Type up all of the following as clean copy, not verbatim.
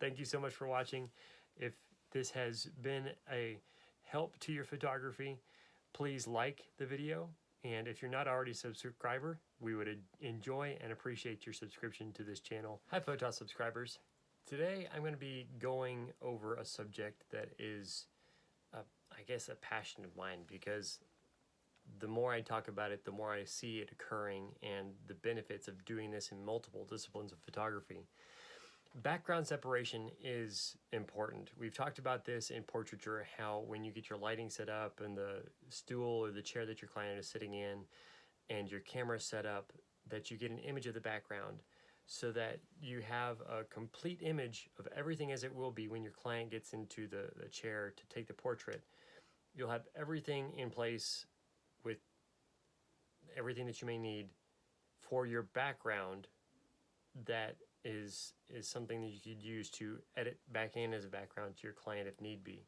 Thank you so much for watching. If this has been a help to your photography, please like the video. And if you're not already a subscriber, we would enjoy and appreciate your subscription to this channel. Hi, Photos subscribers. Today, I'm going to be going over a subject that is, I guess, a passion of mine, because the more I talk about it, the more I see it occurring and the benefits of doing this in multiple disciplines of photography. Background separation is important. We've talked about this in portraiture, how when you get your lighting set up and the stool or the chair that your client is sitting in and your camera set up, that you get an image of the background so that you have a complete image of everything as it will be when your client gets into the chair to take the portrait. You'll have everything in place with everything that you may need for your background that is something that you could use to edit back in as a background to your client if need be.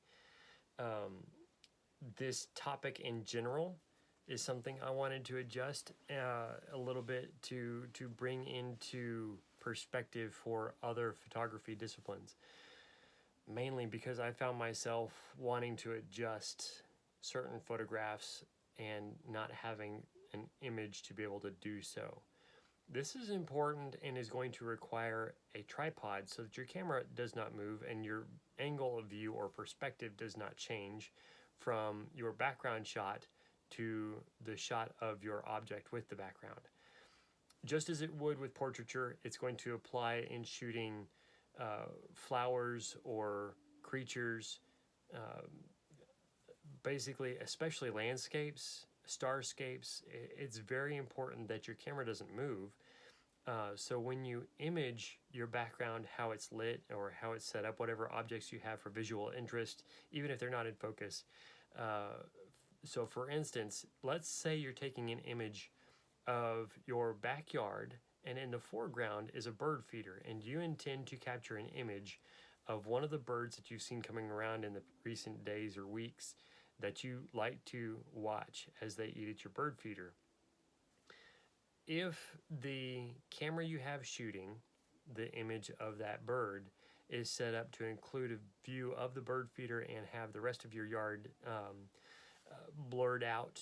This topic in general is something I wanted to adjust a little bit to bring into perspective for other photography disciplines, mainly because I found myself wanting to adjust certain photographs and not having an image to be able to do so. This is important and is going to require a tripod so that your camera does not move and your angle of view or perspective does not change from your background shot to the shot of your object with the background. Just as it would with portraiture, it's going to apply in shooting flowers or creatures, basically, especially landscapes, starscapes. It's very important that your camera doesn't move. So when you image your background, how it's lit or how it's set up, whatever objects you have for visual interest, even if they're not in focus. So for instance, let's say you're taking an image of your backyard and in the foreground is a bird feeder, and you intend to capture an image of one of the birds that you've seen coming around in the recent days or weeks that you like to watch as they eat at your bird feeder. If the camera you have shooting the image of that bird is set up to include a view of the bird feeder and have the rest of your yard blurred out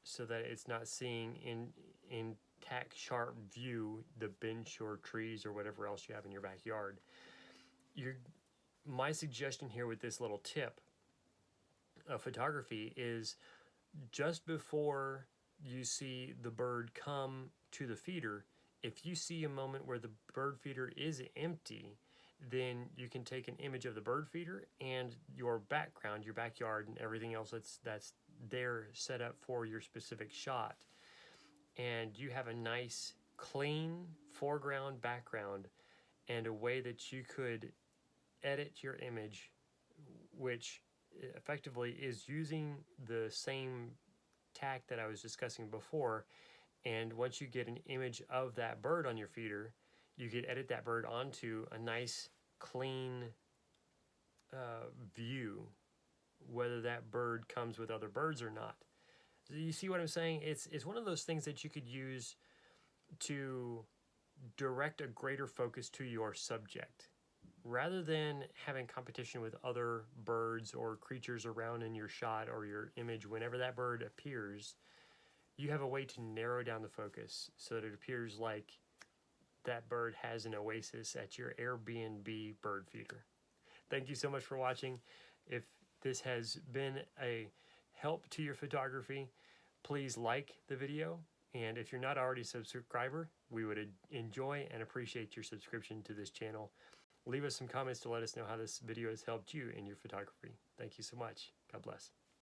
so that it's not seeing in intact sharp view the bench or trees or whatever else you have in your backyard, my suggestion here with this little tip of photography is just before you see the bird come to the feeder, if you see a moment where the bird feeder is empty, then you can take an image of the bird feeder and your background, your backyard, and everything else that's there set up for your specific shot. And you have a nice, clean foreground, background, and a way that you could edit your image, which effectively is using the same tack that I was discussing before. And once you get an image of that bird on your feeder, you could edit that bird onto a nice, clean view, whether that bird comes with other birds or not. So you see what I'm saying? It's one of those things that you could use to direct a greater focus to your subject. Rather than having competition with other birds or creatures around in your shot or your image, whenever that bird appears, you have a way to narrow down the focus so that it appears like that bird has an oasis at your Airbnb bird feeder. Thank you so much for watching. If this has been a help to your photography, please like the video. And if you're not already a subscriber, we would enjoy and appreciate your subscription to this channel. Leave us some comments to let us know how this video has helped you in your photography. Thank you so much. God bless.